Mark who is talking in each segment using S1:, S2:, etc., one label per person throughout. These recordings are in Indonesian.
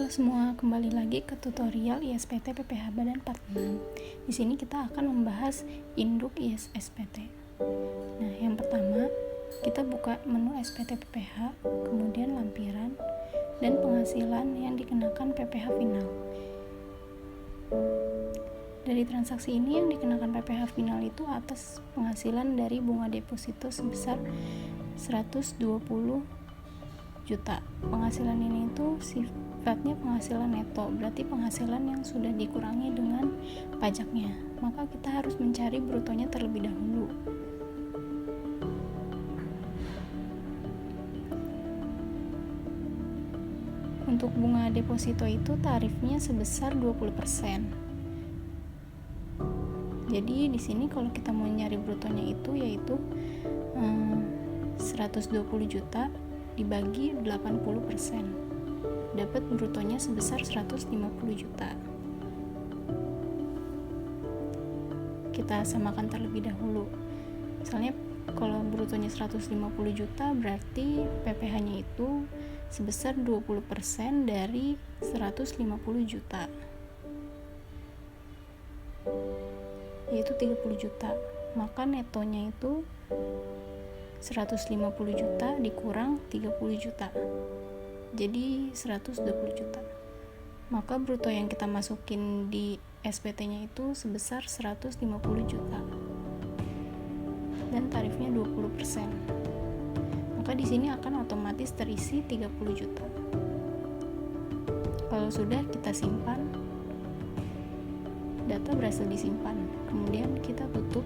S1: Halo semua, kembali lagi ke tutorial ISPT PPH Badan Part 6. Di sini kita akan membahas induk ISPT. Nah, yang pertama, kita buka menu SPT PPH, kemudian lampiran dan penghasilan yang dikenakan PPH final. Dari transaksi ini yang dikenakan PPH final itu atas penghasilan dari bunga deposito sebesar 120 juta. Penghasilan ini itu sifatnya penghasilan neto, berarti penghasilan yang sudah dikurangi dengan pajaknya. Maka kita harus mencari brutonya terlebih dahulu. Untuk bunga deposito itu tarifnya sebesar 20%. Jadi di sini kalau kita mau nyari brutonya itu yaitu 120 juta dibagi 80%, dapat brutonya sebesar 150 juta. Kita samakan terlebih dahulu. Misalnya kalau brutonya 150 juta berarti PPH-nya itu sebesar 20% dari 150 juta, yaitu 30 juta. Maka netonya itu 150 juta dikurang 30 juta, jadi 120 juta. Maka bruto yang kita masukin di SPT-nya itu sebesar 150 juta dan tarifnya 20%. Maka di sini akan otomatis terisi 30 juta. Kalau sudah, kita simpan. Data berhasil disimpan. Kemudian kita tutup.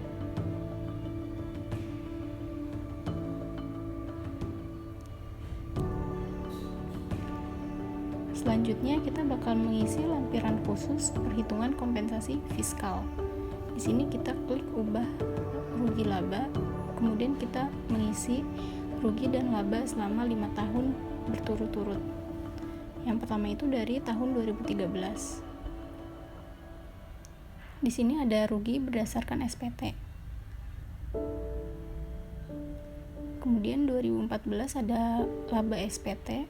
S1: Selanjutnya kita bakal mengisi lampiran khusus perhitungan kompensasi fiskal. Di sini kita klik ubah rugi laba, kemudian kita mengisi rugi dan laba selama 5 tahun berturut-turut. Yang pertama itu dari tahun 2013. Di sini ada rugi berdasarkan SPT. Kemudian 2014 ada laba SPT.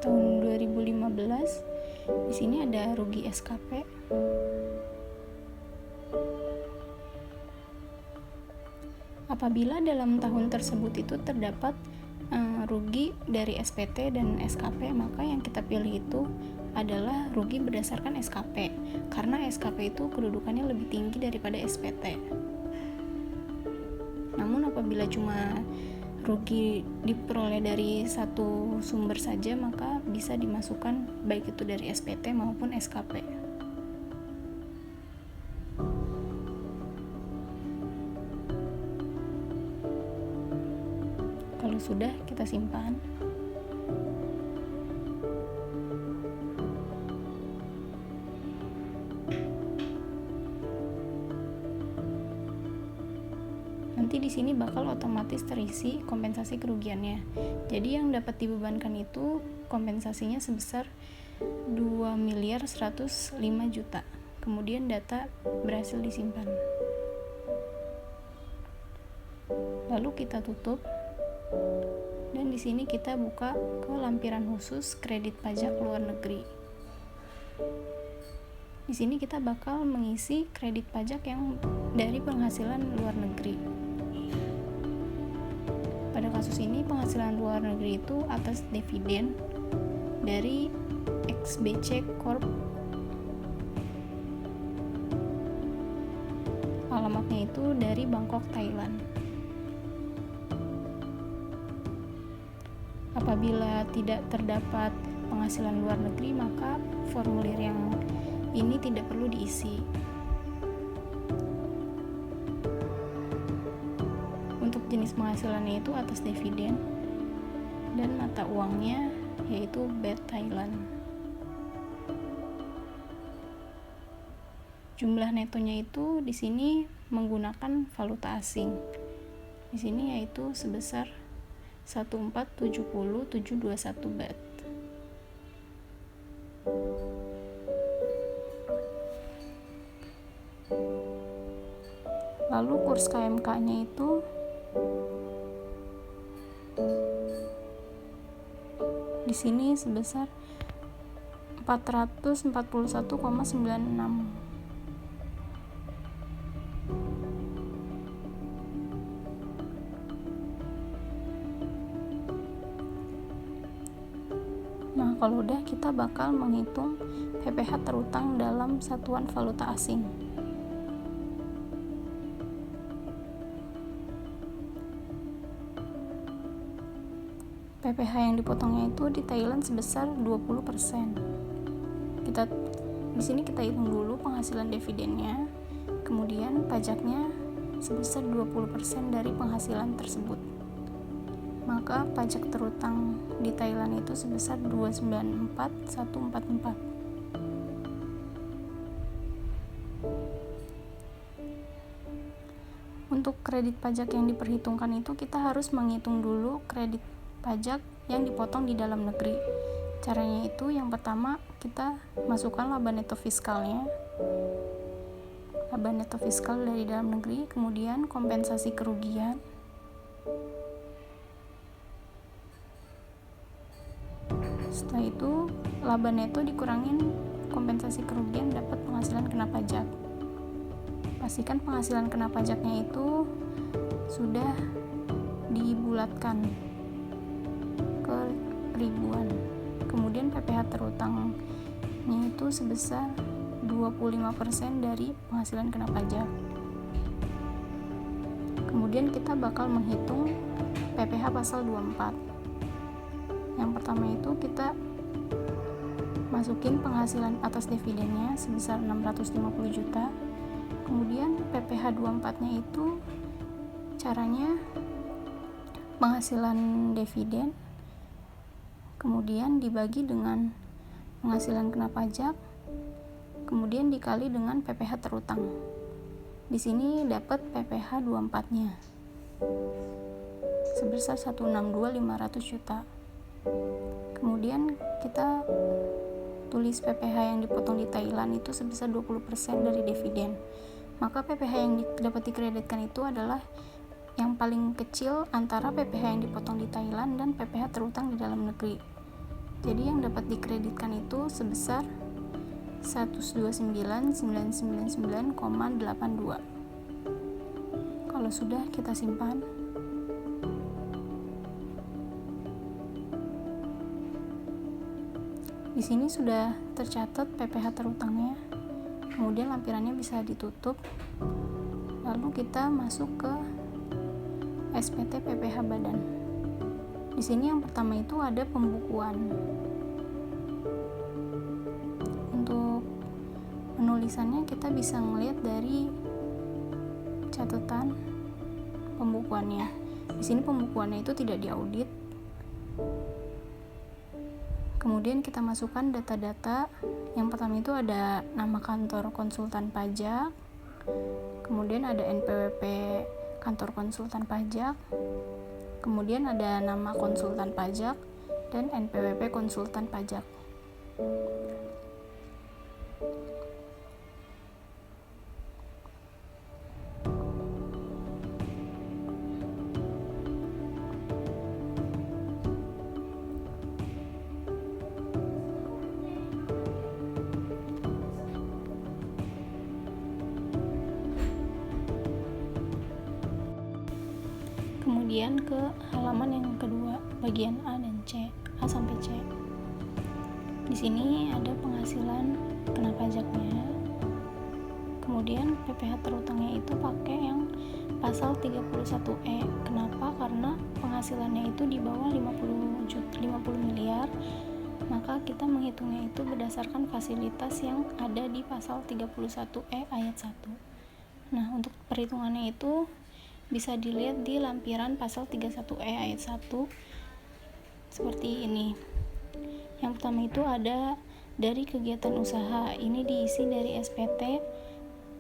S1: Tahun 2015 di sini ada rugi SKP. Apabila dalam tahun tersebut itu terdapat rugi dari SPT dan SKP, maka yang kita pilih itu adalah rugi berdasarkan SKP, karena SKP itu kedudukannya lebih tinggi daripada SPT. Namun apabila cuma rugi diperoleh dari satu sumber saja, maka bisa dimasukkan baik itu dari SPT maupun SKP. Kalau sudah, kita simpan. Nanti di sini bakal otomatis terisi kompensasi kerugiannya. Jadi yang dapat dibebankan itu kompensasinya sebesar 2.105 juta. Kemudian data berhasil disimpan. Lalu kita tutup. Dan di sini kita buka ke lampiran khusus kredit pajak luar negeri. Di sini kita bakal mengisi kredit pajak yang dari penghasilan luar negeri. Pada kasus ini penghasilan luar negeri itu atas dividen dari XBC Corp. Alamatnya itu dari Bangkok, Thailand. Apabila tidak terdapat penghasilan luar negeri, maka formulir yang ini tidak perlu diisi. Untuk jenis penghasilannya itu atas dividen dan mata uangnya yaitu Baht Thailand. Jumlah netonya itu di sini menggunakan valuta asing. Di sini yaitu sebesar 1470721 baht. Lalu kurs KMK-nya itu di sini sebesar 441,96. Nah, kalau udah kita bakal menghitung PPh terutang dalam satuan valuta asing. PPh yang dipotongnya itu di Thailand sebesar 20%. Di sini kita hitung dulu penghasilan dividennya, kemudian pajaknya sebesar 20% dari penghasilan tersebut. Maka pajak terutang di Thailand itu sebesar 294.144. Untuk kredit pajak yang diperhitungkan itu kita harus menghitung dulu kredit pajak yang dipotong di dalam negeri. Caranya itu yang pertama kita masukkan laba neto fiskalnya, laba neto fiskal dari dalam negeri, kemudian kompensasi kerugian, setelah itu laba neto dikurangin kompensasi kerugian, dapat penghasilan kena pajak. Pastikan penghasilan kena pajaknya itu sudah dibulatkan ke ribuan. Kemudian PPh terutangnya itu sebesar 25% dari penghasilan kena pajak. Kemudian kita bakal menghitung PPh pasal 24. Yang pertama itu kita masukin penghasilan atas dividennya sebesar 650 juta. Kemudian PPh 24-nya itu caranya penghasilan dividen kemudian dibagi dengan penghasilan kena pajak, kemudian dikali dengan PPh terutang. Di sini dapat PPh 24-nya sebesar 162.500 juta. Kemudian kita tulis PPh yang dipotong di Thailand itu sebesar 20% dari dividen. Maka PPh yang dapat dikreditkan itu adalah yang paling kecil antara PPh yang dipotong di Thailand dan PPh terutang di dalam negeri. Jadi yang dapat dikreditkan itu sebesar 129.999,82. Kalau sudah, kita simpan. Di sini sudah tercatat PPh terutangnya. Kemudian lampirannya bisa ditutup. Lalu kita masuk ke SPT PPh badan. Di sini yang pertama itu ada pembukuan. Untuk penulisannya kita bisa melihat dari catatan pembukuannya. Di sini pembukuannya itu tidak diaudit. Kemudian kita masukkan data-data. Yang pertama itu ada nama kantor konsultan pajak, kemudian ada NPWP kantor konsultan pajak, kemudian ada nama konsultan pajak dan NPWP konsultan pajak. Kemudian ke halaman yang kedua, bagian A dan C, A sampai C. Di sini ada penghasilan kena pajaknya. Kemudian PPh terutangnya itu pakai yang pasal 31E. Kenapa? Karena penghasilannya itu di bawah 50 miliar. Maka kita menghitungnya itu berdasarkan fasilitas yang ada di pasal 31E ayat 1. Nah, untuk perhitungannya itu bisa dilihat di lampiran pasal 31E ayat 1 seperti ini. Yang pertama itu ada dari kegiatan usaha. Ini diisi dari SPT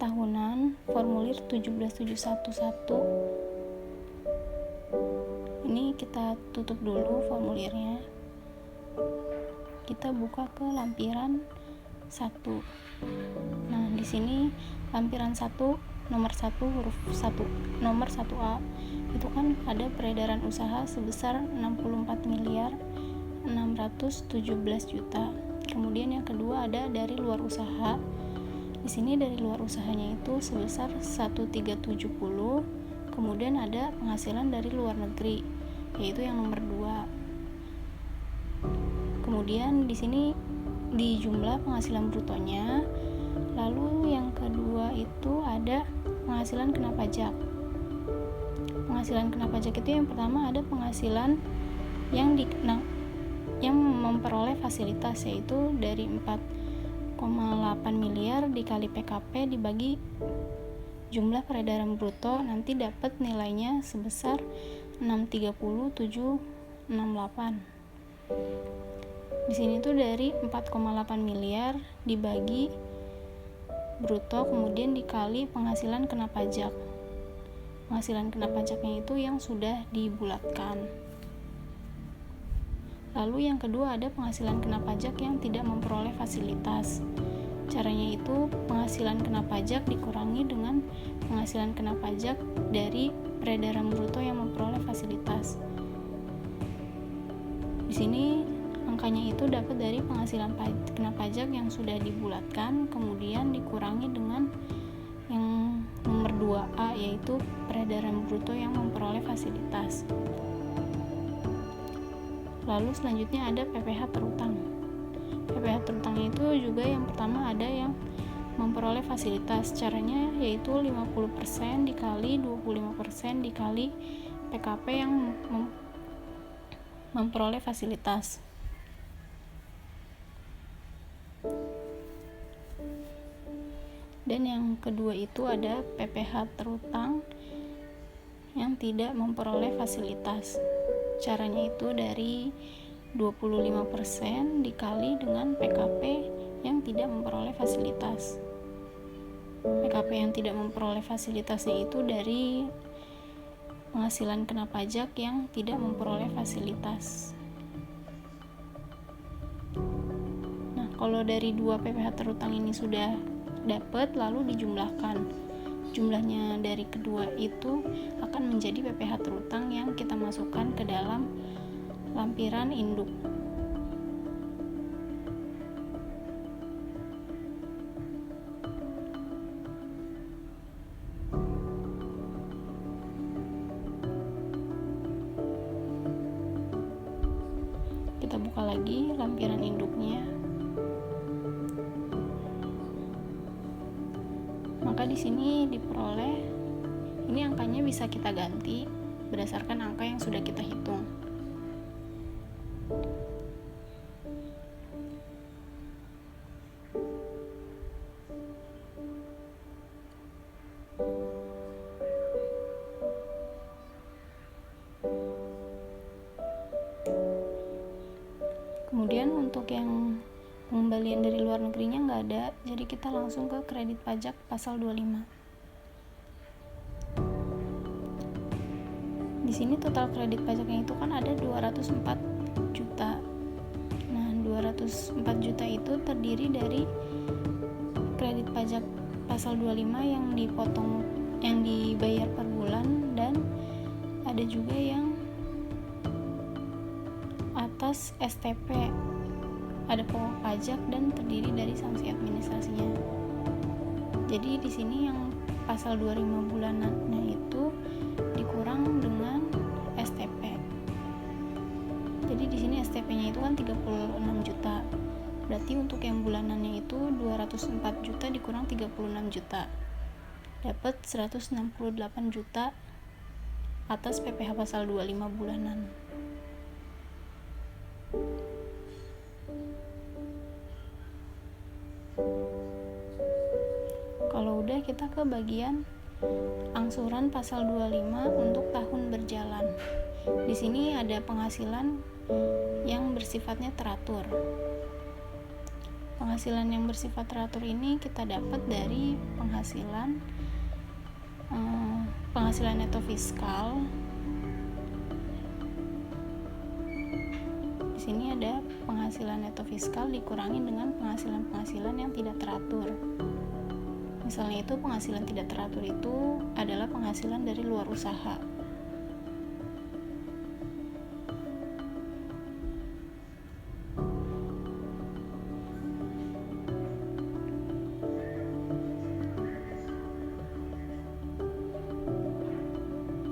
S1: tahunan formulir 17711. Ini kita tutup dulu formulirnya. Kita buka ke lampiran 1. Nah, di sini lampiran 1 nomor 1A itu kan ada peredaran usaha sebesar 64 miliar 617 juta. Kemudian yang kedua ada dari luar usaha. Di sini dari luar usahanya itu sebesar 1370. Kemudian ada penghasilan dari luar negeri, yaitu yang nomor 2. Kemudian di sini di jumlah penghasilan brutonya. Lalu yang kedua itu ada penghasilan kena pajak. Penghasilan kena pajak itu yang pertama ada penghasilan yang memperoleh fasilitas, yaitu dari 4,8 miliar dikali PKP dibagi jumlah peredaran bruto, nanti dapat nilainya sebesar 630.768. Di sini tuh dari 4,8 miliar dibagi bruto, kemudian dikali penghasilan kena pajak. Penghasilan kena pajaknya itu yang sudah dibulatkan. Lalu yang kedua ada penghasilan kena pajak yang tidak memperoleh fasilitas. Caranya itu penghasilan kena pajak dikurangi dengan penghasilan kena pajak dari peredaran bruto yang memperoleh fasilitas. Di sini angkanya itu dapat dari penghasilan kena pajak yang sudah dibulatkan, kemudian dikurangi dengan yang nomor 2A, yaitu peredaran bruto yang memperoleh fasilitas. Lalu selanjutnya ada PPh terutang. PPh terutang itu juga yang pertama ada yang memperoleh fasilitas. Caranya yaitu 50% dikali 25% dikali PKP yang memperoleh fasilitas. Dan yang kedua itu ada PPh terutang yang tidak memperoleh fasilitas. Caranya itu dari 25% dikali dengan PKP yang tidak memperoleh fasilitas. PKP yang tidak memperoleh fasilitasnya itu dari penghasilan kena pajak yang tidak memperoleh fasilitas. Nah, kalau dari 2 PPh terutang ini sudah dapat, lalu dijumlahkan. Jumlahnya dari kedua itu akan menjadi PPh terutang yang kita masukkan ke dalam lampiran induk. Kita buka lagi lampiran induknya. Maka di sini diperoleh, ini angkanya bisa kita ganti berdasarkan angka yang sudah kita hitung. Kemudian untuk yang pengembalian dari luar negerinya nggak ada, jadi kita langsung ke kredit pajak pasal 25. Di sini total kredit pajaknya itu kan ada 204 juta. Nah, 204 juta itu terdiri dari kredit pajak pasal 25 yang dipotong, yang dibayar per bulan, dan ada juga yang atas STP, ada pokok pajak dan terdiri dari sanksi administrasinya. Jadi di sini yang pasal 25 bulanannya itu dikurang dengan STP. Jadi di sini STP-nya itu kan 36 juta. Berarti untuk yang bulanannya itu 204 juta dikurang 36 juta. Dapat 168 juta atas PPh pasal 25 bulanan. Kalau udah, kita ke bagian angsuran pasal 25 untuk tahun berjalan. Di sini ada penghasilan yang bersifatnya teratur. Penghasilan yang bersifat teratur ini kita dapat dari penghasilan neto fiskal. Di sini ada penghasilan neto fiskal dikurangi dengan penghasilan yang tidak teratur. Misalnya itu penghasilan tidak teratur itu adalah penghasilan dari luar usaha.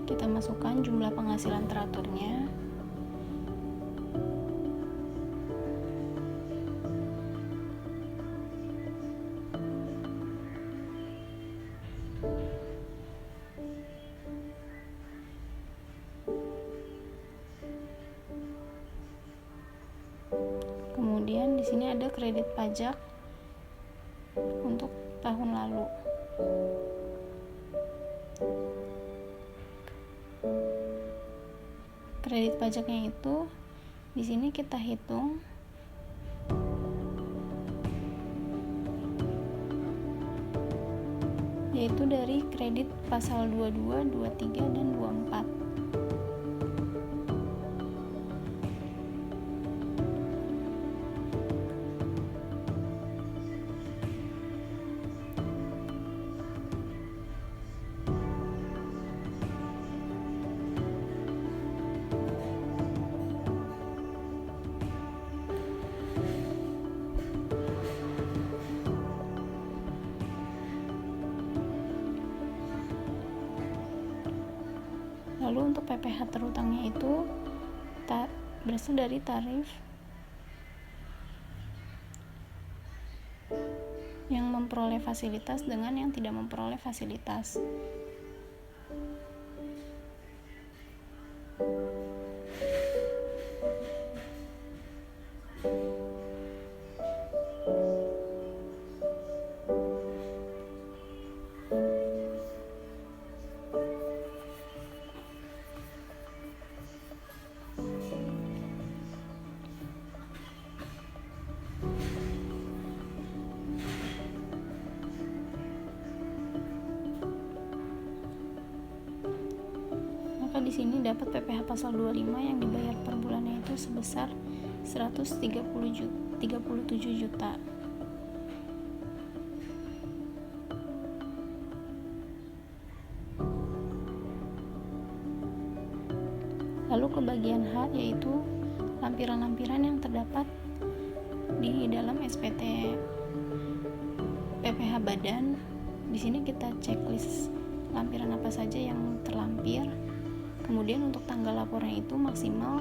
S1: Kita masukkan jumlah penghasilan teraturnya. Kemudian di sini ada kredit pajak untuk tahun lalu. Kredit pajaknya itu di sini kita hitung yaitu dari kredit pasal 22, 23 dan 24. Lalu untuk PPh terutangnya itu berasal dari tarif yang memperoleh fasilitas dengan yang tidak memperoleh fasilitas. Maka di sini dapat PPh pasal 25 yang dibayar per bulannya itu sebesar 137 juta. Lalu ke bagian H yaitu lampiran-lampiran yang terdapat di dalam SPT PPh badan. Di sini kita checklist lampiran apa saja yang terlampir. Kemudian untuk tanggal lapornya itu maksimal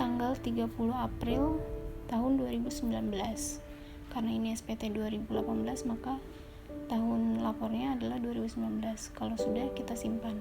S1: tanggal 30 April tahun 2019. Karena ini SPT 2018 maka tahun lapornya adalah 2019. Kalau sudah kita simpan.